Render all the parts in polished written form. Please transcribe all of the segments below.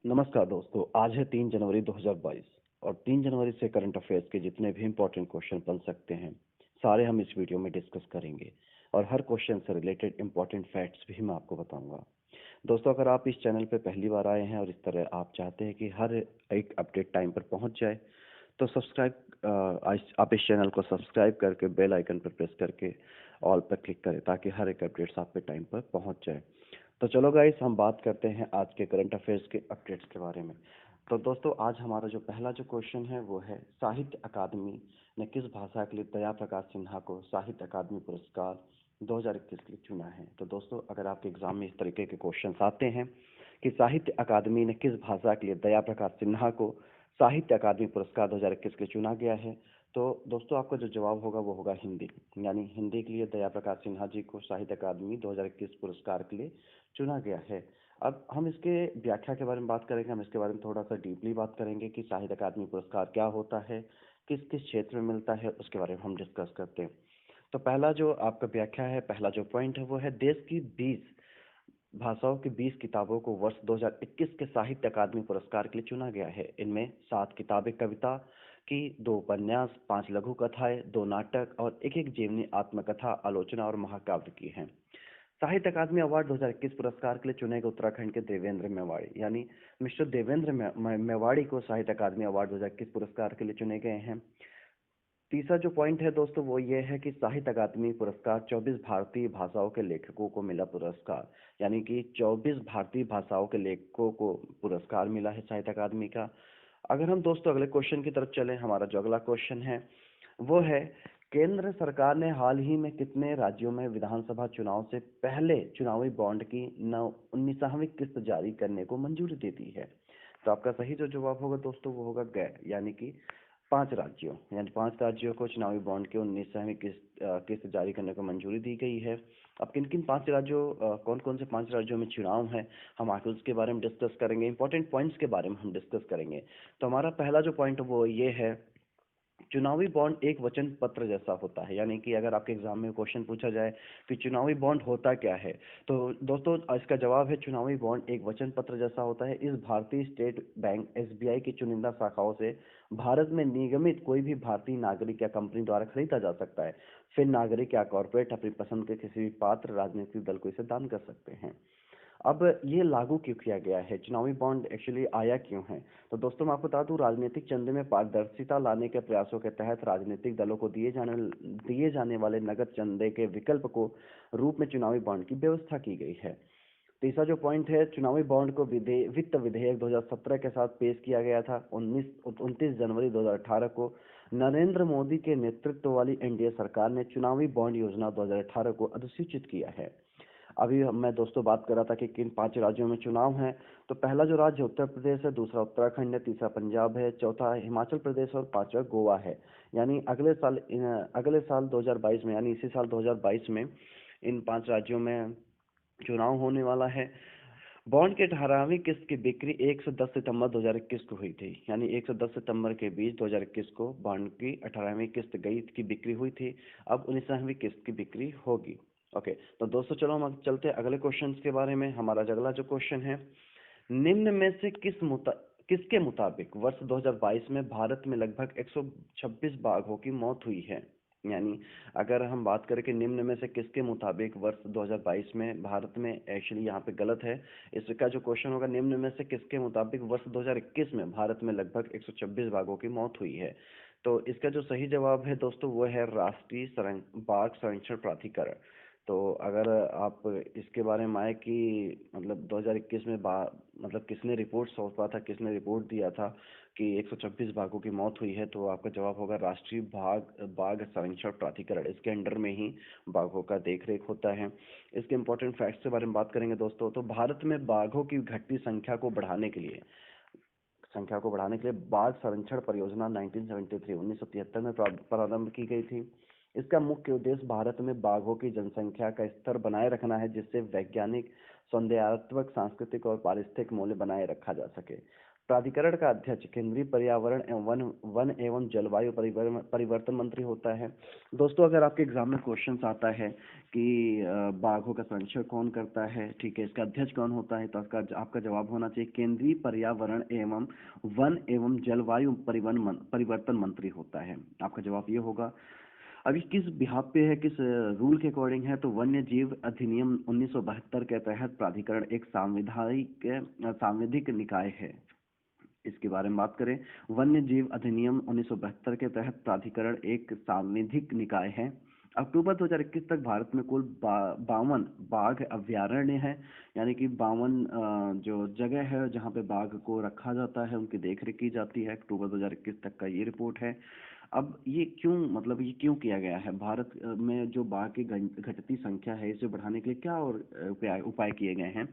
नमस्कार दोस्तों। आज है 3 जनवरी 2022 और 3 जनवरी से करंट अफेयर्स के जितने भी इम्पोर्टेंट क्वेश्चन बन सकते हैं सारे हम इस वीडियो में डिस्कस करेंगे और हर क्वेश्चन से रिलेटेड इम्पोर्टेंट फैक्ट्स भी मैं आपको बताऊंगा। दोस्तों, अगर आप इस चैनल पे पहली बार आए हैं और इस तरह आप चाहते हैं कि हर एक अपडेट टाइम पर पहुंच जाए तो आप इस चैनल को सब्सक्राइब करके बेल आइकन पर प्रेस करके ऑल पर क्लिक करें ताकि हर एक अपडेट्स आप पे टाइम पर पहुंच जाए। तो चलो गाइस, हम बात करते हैं आज के करंट अफेयर्स के अपडेट्स के बारे में। तो दोस्तों, आज हमारा जो पहला जो क्वेश्चन है वो है, साहित्य अकादमी ने किस भाषा के लिए दया प्रकाश सिन्हा को साहित्य अकादमी पुरस्कार 2021 के लिए चुना है। तो दोस्तों, अगर आपके एग्जाम में इस तरीके के क्वेश्चंस आते हैं कि साहित्य अकादमी ने किस भाषा के लिए दया प्रकाश सिन्हा को साहित्य अकादमी पुरस्कार 2021 के लिए चुना गया है, तो दोस्तों आपका जो जवाब होगा वो होगा हिंदी। यानी हिंदी के लिए दया प्रकाश सिन्हा जी को साहित्य अकादमी 2021 पुरस्कार के लिए चुना गया है। अब हम इसके व्याख्या के बारे में बात करेंगे, हम इसके बारे में थोड़ा सा डीपली बात करेंगे कि साहित्य अकादमी पुरस्कार क्या होता है, किस किस क्षेत्र में मिलता है, उसके बारे में हम डिस्कस करते हैं। तो पहला जो आपका व्याख्या है, पहला जो पॉइंट है वो है, देश की 20 भाषाओं की 20 किताबों को वर्ष 2021 के साहित्य अकादमी पुरस्कार के लिए चुना गया है। इनमें 7 किताबें कविता की, 2 उपन्यास, 5 लघु कथाएं, 2 नाटक और एक एक जीवनी आत्मकथा, आलोचना और महाकाव्य की हैं। साहित्य अकादमी अवार्ड 2021 पुरस्कार के लिए चुने गए उत्तराखंड के देवेंद्र मेवाड़ी, यानी मिस्टर देवेंद्र मेवाड़ी को साहित्य अकादमी अवार्ड 2021 पुरस्कार के लिए चुने गए हैं। तीसरा जो पॉइंट है दोस्तों वो ये है कि साहित्य अकादमी पुरस्कार 24 भारतीय भाषाओं के लेखकों को मिला पुरस्कार, यानी कि 24 भारतीय भाषाओं के लेखकों को पुरस्कार मिला है साहित्य अकादमी का। अगर हम दोस्तों अगले क्वेश्चन की तरफ चलें, हमारा जो अगला क्वेश्चन है वो है, केंद्र सरकार ने हाल ही में कितने राज्यों में विधानसभा चुनाव से पहले चुनावी बॉन्ड की 19वीं किस्त जारी करने को मंजूरी दे दी है। तो आपका सही जो जवाब होगा दोस्तों वो होगा गैर, यानी कि 5 राज्यों, यानी 5 राज्यों को चुनावी बॉन्ड की 19वीं किस्त जारी करने को मंजूरी दी गई है। अब किन किन 5 राज्यों, कौन कौन से 5 राज्यों में चुनाव है, हम आगे उसके बारे में डिस्कस करेंगे, इंपॉर्टेंट पॉइंट्स के बारे में हम डिस्कस करेंगे। तो हमारा पहला जो पॉइंट वो ये है, चुनावी बॉन्ड एक वचन पत्र जैसा होता है। यानी कि अगर आपके एग्जाम में क्वेश्चन पूछा जाए कि चुनावी बॉन्ड होता क्या है, तो दोस्तों इसका जवाब है, चुनावी बॉन्ड एक वचन पत्र जैसा होता है। इस भारतीय स्टेट बैंक एसबीआई की चुनिंदा शाखाओं से भारत में निगमित कोई भी भारतीय नागरिक या कंपनी द्वारा खरीदा जा सकता है। फिर नागरिक या कॉरपोरेट अपनी पसंद के किसी भी पात्र राजनीतिक दल को इसे दान कर सकते हैं। अब ये लागू क्यों किया गया है, चुनावी बॉन्ड एक्चुअली आया क्यों है? तो दोस्तों मैं आपको बता दूं, राजनीतिक चंदे में पारदर्शिता लाने के प्रयासों के तहत राजनीतिक दलों को दिए जाने वाले नगद चंदे के विकल्प को रूप में चुनावी बॉन्ड की व्यवस्था की गई है। तीसरा जो पॉइंट है, चुनावी बॉन्ड को वित्त विधेयक 2017 के साथ पेश किया गया था। 29 जनवरी 2018 को नरेंद्र मोदी के नेतृत्व वाली एनडीए सरकार ने चुनावी बॉन्ड योजना 2018 को अधिसूचित किया है। अभी मैं दोस्तों बात कर रहा था कि किन 5 राज्यों में चुनाव है। तो पहला जो राज्य उत्तर प्रदेश है, दूसरा उत्तराखंड है, तीसरा पंजाब है, चौथा हिमाचल प्रदेश और पांचवा गोवा है। यानी अगले साल 2022 में, यानी इसी साल 2022 में इन 5 राज्यों में चुनाव होने वाला है। बॉन्ड की 18वीं किस्त की बिक्री 110 सितंबर 2021 को हुई थी। यानी 110 सितंबर के बीच 2021 को बॉन्ड की 18वीं किस्त गई की बिक्री हुई थी। अब 19वीं किस्त की बिक्री होगी। ओके, तो दोस्तों चलो हम चलते हैं अगले क्वेश्चन के बारे में। हमारा अगला जो क्वेश्चन है, निम्न में से किसके मुताबिक वर्ष 2022 में भारत में लगभग 126 बाघों की मौत हुई है। यानी अगर हम बात करें कि निम्न में से किसके मुताबिक वर्ष 2022 में भारत में, एक्चुअली यहाँ पे गलत है, इसका जो क्वेश्चन होगा, निम्न में से किसके मुताबिक वर्ष 2021 में भारत में लगभग 126 बाघों की मौत हुई है। तो इसका जो सही जवाब है दोस्तों वो है राष्ट्रीय बाघ संरक्षण प्राधिकरण। तो अगर आप इसके बारे में आए कि मतलब 2021 में मतलब किसने रिपोर्ट सौंपा था, किसने रिपोर्ट दिया था कि 126 बाघों की मौत हुई है, तो आपका जवाब होगा राष्ट्रीय बाघ संरक्षण प्राधिकरण। इसके अंडर में ही बाघों का देख रेख होता है। इसके इंपॉर्टेंट फैक्ट्स के बारे में बात करेंगे दोस्तों, तो भारत में बाघों की घटती संख्या को बढ़ाने के लिए बाघ संरक्षण परियोजना 1973 में प्रारंभ की गई थी। इसका मुख्य उद्देश्य भारत में बाघों की जनसंख्या का स्तर बनाए रखना है, जिससे वैज्ञानिक सौंदर्यात्मक, सांस्कृतिक और पारिस्थितिक मूल्य बनाए रखा जा सके। प्राधिकरण का अध्यक्ष केंद्रीय पर्यावरण एवं वन एवं जलवायु परिवर्तन मंत्री होता है। दोस्तों, अगर आपके एग्जाम में क्वेश्चन आता है कि बाघों का संरक्षण कौन करता है, ठीक है, इसका अध्यक्ष कौन होता है, तो आपका जवाब होना चाहिए केंद्रीय पर्यावरण एवं वन एवं जलवायु परिवर्तन मंत्री होता है। आपका जवाब ये होगा। अभी किस बिहाफ पे है, किस रूल के अकॉर्डिंग है, तो वन्य जीव अधिनियम 1972 के तहत प्राधिकरण एक सांविधिक निकाय है। इसके बारे में बात करें, वन्य जीव अधिनियम 1972 के तहत प्राधिकरण एक सांविधिक निकाय है। अक्टूबर 2021 तक भारत में कुल 52 बाघ अभ्यारण्य है, यानी कि 52 जो जगह है जहां पे बाघ को रखा जाता है, उनकी देखरेख की जाती है। अक्टूबर 2021 तक का ये रिपोर्ट है। अब ये क्यों, मतलब ये क्यों किया गया है? भारत में जो बाघ की घटती संख्या है, इसे बढ़ाने के लिए क्या और उपाय किए गए हैं?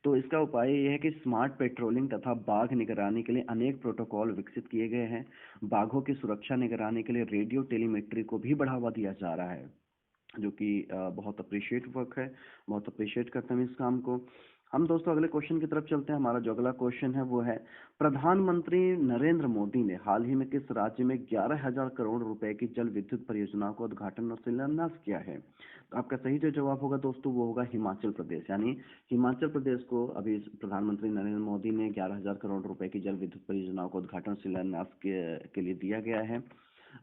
तो इसका उपाय यह है कि स्मार्ट पेट्रोलिंग तथा बाघ निगरानी के लिए अनेक प्रोटोकॉल विकसित किए गए हैं। बाघों की सुरक्षा निगरानी के लिए रेडियो टेलीमेट्री को भी बढ़ावा दिया जा रहा है, जो कि बहुत अप्रिशिएट वर्क है, बहुत अप्रिशिएट करते हैं इस काम को। हम दोस्तों अगले क्वेश्चन की तरफ चलते हैं। हमारा जो अगला क्वेश्चन है वो है, प्रधानमंत्री नरेंद्र मोदी ने हाल ही में किस राज्य में 11,000 करोड़ रुपए की जल विद्युत परियोजना का उद्घाटन और शिलान्यास किया है? तो आपका सही जो जवाब होगा दोस्तों वो होगा हिमाचल प्रदेश। यानी हिमाचल प्रदेश को अभी प्रधानमंत्री नरेंद्र मोदी ने 11,000 करोड़ रुपए की जल विद्युत परियोजनाओं का उद्घाटन शिलान्यास के लिए दिया गया है।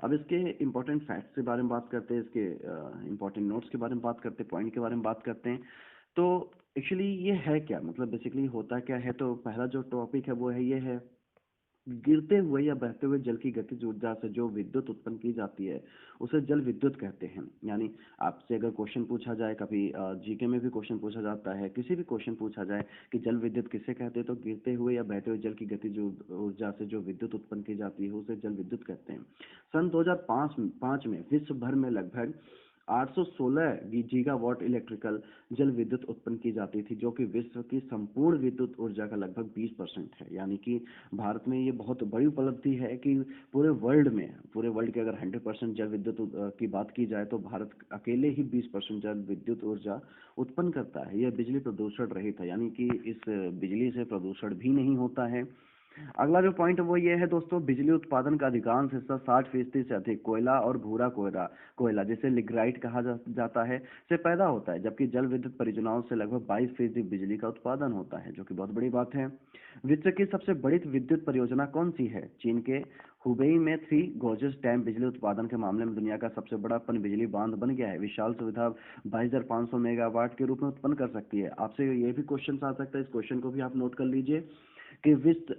अब इसके इम्पोर्टेंट फैक्ट्स के बारे में बात करते हैं, इसके इम्पोर्टेंट नोट्स के बारे में बात करते हैं, पॉइंट के बारे में बात करते हैं। तो एक्चुअली ये है क्या, मतलब बेसिकली होता क्या है? तो पहला जो टॉपिक है वो है, ये है गिरते हुए या बहते हुए जल की गतिज ऊर्जा से जो विद्युत उत्पन्न की जाती है उसे जल विद्युत कहते हैं। यानी आपसे अगर क्वेश्चन पूछा जाए, कभी जीके में भी क्वेश्चन पूछा जाता है, किसी भी क्वेश्चन पूछा जाए कि जल विद्युत किसे कहते हैं, तो गिरते हुए या बहते हुए जल की गतिज ऊर्जा से जो विद्युत उत्पन्न की जाती है उसे जल विद्युत कहते हैं। सन 2005 में विश्व भर में लगभग 816 गीगावाट इलेक्ट्रिकल जल विद्युत उत्पन्न की जाती थी, जो कि विश्व की संपूर्ण विद्युत ऊर्जा का लगभग 20% है। यानी कि भारत में ये बहुत बड़ी उपलब्धि है कि पूरे वर्ल्ड के अगर 100% जल विद्युत की बात की जाए तो भारत अकेले ही 20% जल विद्युत ऊर्जा उत्पन्न करता है। यह बिजली प्रदूषण रहित है, यानी कि इस बिजली से प्रदूषण भी नहीं होता है। अगला जो पॉइंट है वो ये है दोस्तों, बिजली उत्पादन का अधिकांश हिस्सा 60% से अधिक कोयला और भूरा कोयला जिसे लिग्राइट कहा जाता है से पैदा होता है, जबकि जल विद्युत परियोजनाओं से लगभग 22% बिजली का उत्पादन होता है, जो कि बहुत बड़ी बात है। विश्व की सबसे बड़ी विद्युत परियोजना कौन सी है? चीन के हुबेई में 3 गोर्जियस डैम बिजली उत्पादन के मामले में दुनिया का सबसे बड़ा पन बिजली बांध बन गया है। विशाल सुविधा 22,500 मेगावाट के रूप में उत्पन्न कर सकती है। आपसे ये भी क्वेश्चन आ सकता है, इस क्वेश्चन को भी आप नोट कर लीजिए कि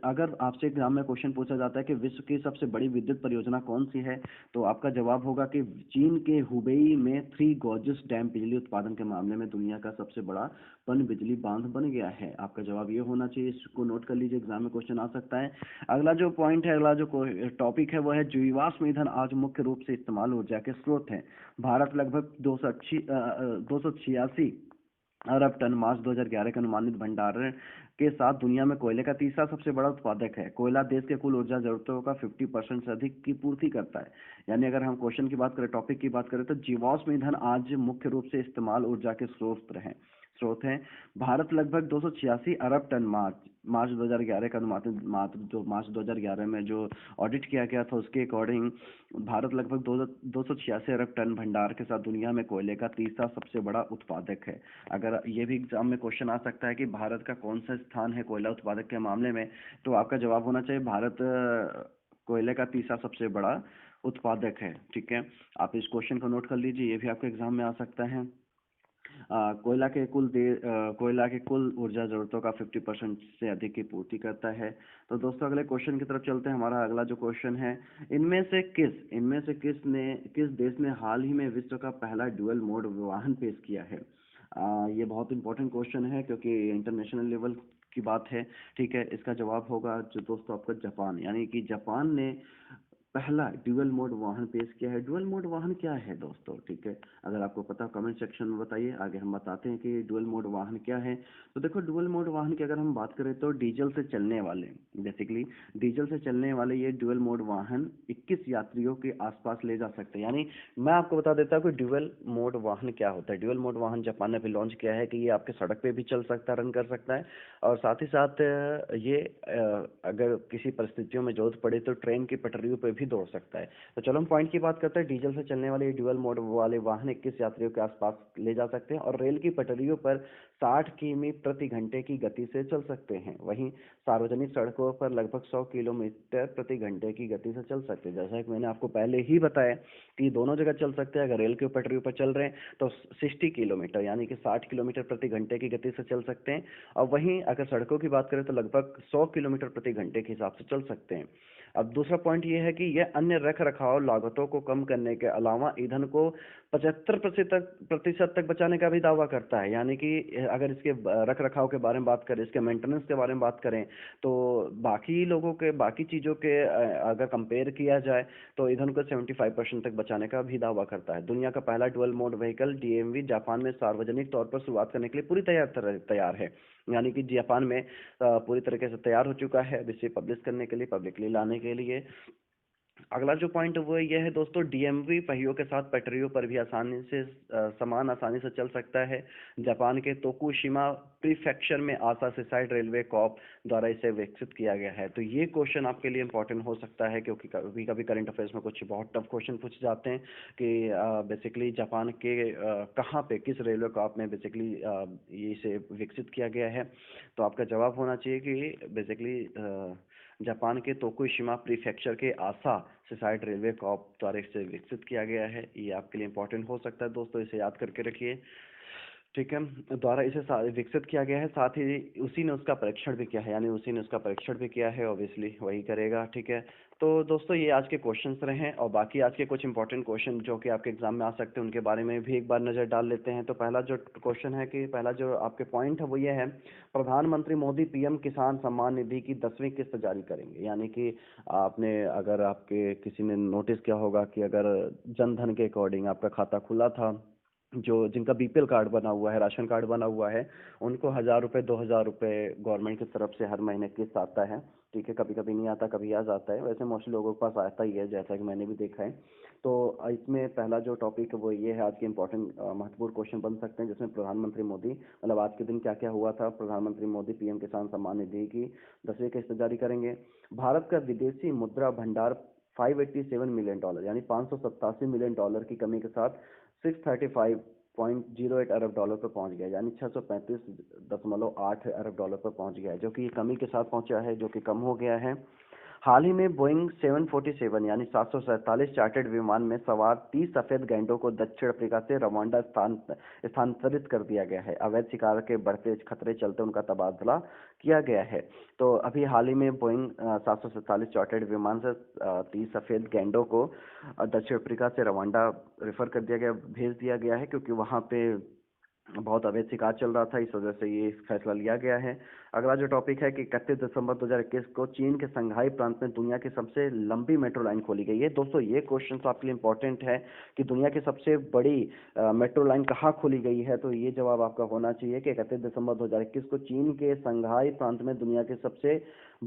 अगर आपसे एग्जाम में क्वेश्चन पूछा जाता है कि विश्व की सबसे बड़ी विद्युत परियोजना कौन सी है, तो आपका जवाब होगा कि चीन के हुबेई में 3 गोर्जियस डैम बिजली उत्पादन के मामले में दुनिया का सबसे बड़ा पन बिजली बांध बन गया है। आपका जवाब ये होना चाहिए, इसको नोट कर लीजिए, एग्जाम में क्वेश्चन आ सकता है। अगला जो पॉइंट है, अगला जो टॉपिक है वो है, जीवाश्म ईंधन आज मुख्य रूप से इस्तेमाल ऊर्जा के स्रोत हैं। भारत लगभग 286 अरब टन मार्च 2011 के अनुमानित भंडारण के साथ दुनिया में कोयले का तीसरा सबसे बड़ा उत्पादक है। कोयला देश के कुल ऊर्जा जरूरतों का 50% से अधिक की पूर्ति करता है। यानी अगर हम क्वेश्चन की बात करें, टॉपिक की बात करें, तो जीवाश्म ईंधन आज मुख्य रूप से इस्तेमाल ऊर्जा के स्रोत हैं। भारत लगभग 286 अरब टन मार्च 2011 का अनुमानित, जो मार्च 2011 में जो ऑडिट किया गया था उसके अकॉर्डिंग भारत लगभग 286 अरब टन भंडार के साथ दुनिया में कोयले का तीसरा सबसे बड़ा उत्पादक है। अगर ये भी एग्जाम में क्वेश्चन आ सकता है कि भारत का कौन सा स्थान है कोयला उत्पादक के मामले में, तो आपका जवाब होना चाहिए भारत कोयले का तीसरा सबसे बड़ा उत्पादक है। ठीक है, आप इस क्वेश्चन को नोट कर लीजिए, ये भी आपके एग्जाम में आ सकता है। कोयला के कुल ऊर्जा जरूरतों का 50% से अधिक की पूर्ति करता है। तो दोस्तों अगले क्वेश्चन की तरफ चलते हैं। हमारा अगला जो क्वेश्चन है, किस देश ने हाल ही में विश्व का पहला ड्यूअल मोड वाहन पेश किया है? ये बहुत इंपॉर्टेंट क्वेश्चन है क्योंकि इंटरनेशनल लेवल की बात है। ठीक है, इसका जवाब होगा जो दोस्तों आपका जापान। यानी कि जापान ने पहला ड्यूअल मोड वाहन पेश किया है। ड्यूअल मोड वाहन क्या है दोस्तों, ठीक है, अगर आपको पता कमेंट सेक्शन में बताइए, आगे हम बताते हैं कि ड्यूअल मोड वाहन क्या है। तो देखो, ड्यूअल मोड वाहन की अगर हम बात करें तो डीजल से चलने वाले, बेसिकली डीजल से चलने वाले ये ड्यूअल मोड वाहन 21 यात्रियों के आसपास ले जा सकते हैं। यानी मैं आपको बता देता हूँ कि ड्यूअल मोड वाहन क्या होता है। ड्यूअल मोड वाहन जापान ने भी लॉन्च किया है कि ये आपके सड़क पे भी चल सकता है, रन कर सकता है, और साथ ही साथ ये अगर किसी परिस्थितियों में जरूरत पड़े तो ट्रेन की पटरियों पर भी दौड़ सकता है। तो चलो हम पॉइंट की बात करते हैं। डीजल से चलने वाले ड्यूअल मोड वाले वाहन 21 यात्रियों के आसपास ले जा सकते हैं और रेल की पटरियों पर 60 किमी प्रति घंटे की गति से चल सकते हैं। वहीं सार्वजनिक सड़कों पर लगभग 100 किलोमीटर प्रति घंटे की गति से चल सकते हैं। जैसा कि मैंने आपको पहले ही बताया कि दोनों जगह चल सकते हैं। अगर रेल की पटरियों पर चल रहे हैं तो 60 किलोमीटर यानी कि 60 किलोमीटर प्रति घंटे की गति से चल सकते हैं, और वहीं अगर सड़कों की बात करें तो लगभग 100 किलोमीटर प्रति घंटे के हिसाब से चल सकते हैं। अब दूसरा पॉइंट ये है कि यह अन्य रख रखाव लागतों को कम करने के अलावा ईंधन को 75% तक बचाने का भी दावा करता है। यानी कि अगर इसके रख रखाव के बारे में बात करें, इसके मेंटेनेंस के बारे में बात करें, तो बाकी लोगों के बाकी चीज़ों के अगर कंपेयर किया जाए तो ईंधन को 75% तक बचाने का भी दावा करता है। दुनिया का पहला dual mode vehicle DMV Japan में सार्वजनिक तौर पर शुरुआत करने के लिए पूरी तैयार है। यानी कि जापान में पूरी तरीके से तैयार हो चुका है अब इसे पब्लिश करने के लिए, पब्लिकली लाने के लिए। अगला जो पॉइंट वो ये है दोस्तों, डीएमवी पहियों के साथ पटरियों पर भी सामान आसानी से चल सकता है। जापान के तोकुशिमा प्रीफेक्चर में आसासाइड रेलवे कॉप द्वारा इसे विकसित किया गया है। तो ये क्वेश्चन आपके लिए इंपॉर्टेंट हो सकता है, क्योंकि कभी कभी करंट अफेयर्स में कुछ बहुत टफ क्वेश्चन पूछ जाते हैं कि बेसिकली जापान के कहाँ पे, किस रेलवे कॉप में बेसिकली ये इसे विकसित किया गया है। तो आपका जवाब होना चाहिए कि बेसिकली जापान के तोकुशिमा प्रीफेक्चर के आसा साइड रेलवे कॉप द्वारा इसे विकसित किया गया है। ये आपके लिए इंपॉर्टेंट हो सकता है दोस्तों, इसे याद करके रखिए, ठीक है। द्वारा इसे विकसित किया गया है, साथ ही उसी ने उसका परीक्षण भी किया है, यानी उसी ने उसका परीक्षण भी किया है, ऑब्वियसली वही करेगा, ठीक है। तो दोस्तों ये आज के क्वेश्चंस रहे हैं, और बाकी आज के कुछ इंपॉर्टेंट क्वेश्चन जो कि आपके एग्जाम में आ सकते हैं उनके बारे में भी एक बार नज़र डाल लेते हैं। तो पहला जो क्वेश्चन है कि पहला जो आपके पॉइंट है वो ये है, प्रधानमंत्री मोदी पीएम किसान सम्मान निधि की 10वीं किस्त जारी करेंगे। यानी कि आपने, अगर आपके किसी ने नोटिस किया होगा कि अगर जन धन के अकॉर्डिंग आपका खाता खुला था, जो जिनका बीपीएल कार्ड बना हुआ है, राशन कार्ड बना हुआ है, उनको 1,000 रुपये 2,000 रुपये गवर्नमेंट की तरफ से हर महीने किस्त आता है, ठीक है। कभी कभी नहीं आता, कभी आ जाता है, वैसे मोस्टली लोगों के पास आता ही है, जैसा कि मैंने भी देखा है। तो इसमें पहला जो टॉपिक है वो ये है, आज के इंपॉर्टेंट महत्वपूर्ण क्वेश्चन बन सकते हैं, जिसमें प्रधानमंत्री मोदी, मतलब आज के दिन क्या क्या हुआ था। प्रधानमंत्री मोदी पीएम किसान सम्मान निधि की 10वीं किस्त जारी करेंगे। भारत का विदेशी मुद्रा भंडार $587 मिलियन यानी $587 मिलियन की कमी के साथ 635.08 अरब डॉलर पर पहुंच गया, यानी $635.8 अरब पर पहुंच गया है, जो कि ये कमी के साथ पहुंचा है, जो कि कम हो गया है। हाल ही में बोइंग 747 यानी 747 चार्टर्ड विमान में सवार 30 सफेद गैंडों को दक्षिण अफ्रीका से रवांडा स्थानांतरित कर दिया गया है। अवैध शिकार के बढ़ते खतरे चलते उनका तबादला किया गया है। तो अभी हाल ही में बोइंग 747 चार्टर्ड विमान से 30 सफेद गैंडों को दक्षिण अफ्रीका से रवांडा रेफर कर दिया गया, भेज दिया गया है, क्योंकि वहाँ पे बहुत अवैध शिकार चल रहा था, इस वजह से ये फैसला लिया गया है। अगला जो टॉपिक है कि 31 दिसंबर 2021 को चीन के संघाई प्रांत में दुनिया की सबसे लंबी मेट्रो लाइन खोली गई है। दोस्तों ये क्वेश्चन आपके लिए इंपॉर्टेंट है कि दुनिया की सबसे बड़ी मेट्रो लाइन कहाँ खोली गई है। तो ये जवाब आपका होना चाहिए कि 31 दिसंबर 2021 को चीन के संघाई प्रांत में दुनिया की सबसे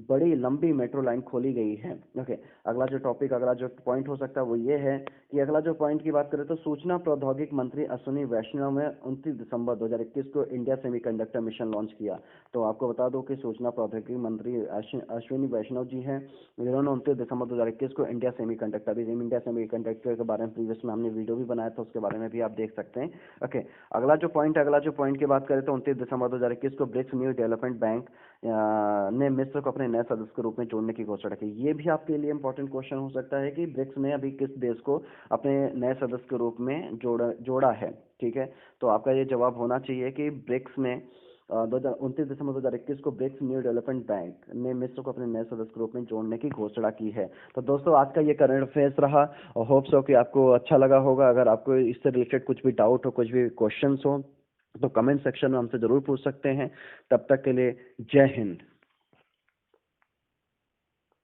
बड़ी लंबी मेट्रो लाइन खोली गई है। ओके, अगला जो पॉइंट हो सकता है वो ये है कि अगला जो पॉइंट की बात करें तो सूचना प्रौद्योगिकी मंत्री अश्विनी वैष्णव ने 29 दिसंबर 2021 को इंडिया सेमीकंडक्टर मिशन लॉन्च किया। तो आपको बता दो कि सूचना प्रौद्योगिकी मंत्री अश्विनी वैष्णव जी हैं, जिन्होंने 29 दिसंबर 2021 को इंडिया सेमीकंडक्टर के बारे में प्रीवियस में हमने वीडियो भी बनाया था, उसके बारे में भी आप देख सकते हैं। ओके, अगला जो पॉइंट की बात करें तो 29 दिसंबर 2021 को ब्रिक्स न्यू डेवलपमेंट बैंक ने मिस्र को अपने नए सदस्य के रूप में जोड़ने की घोषणा की। ये भी आपके लिए इंपॉर्टेंट क्वेश्चन हो सकता है कि ब्रिक्स ने अभी किस देश को अपने नए सदस्य के रूप में जोड़ा है, ठीक है। तो आपका ये जवाब होना चाहिए कि ब्रिक्स ने 29 दिसंबर 2021 को ब्रिक्स न्यू डेवलपमेंट बैंक ने मिस्र को अपने नए सदस्य के रूप में जोड़ने की घोषणा की है। तो दोस्तों आज का ये करंट अफेयर्स रहा, और होप सो कि आपको अच्छा लगा होगा। अगर आपको इससे रिलेटेड कुछ भी डाउट हो, कुछ भी क्वेश्चंस हो, तो कमेंट सेक्शन में हमसे जरूर पूछ सकते हैं। तब तक के लिए जय हिंद।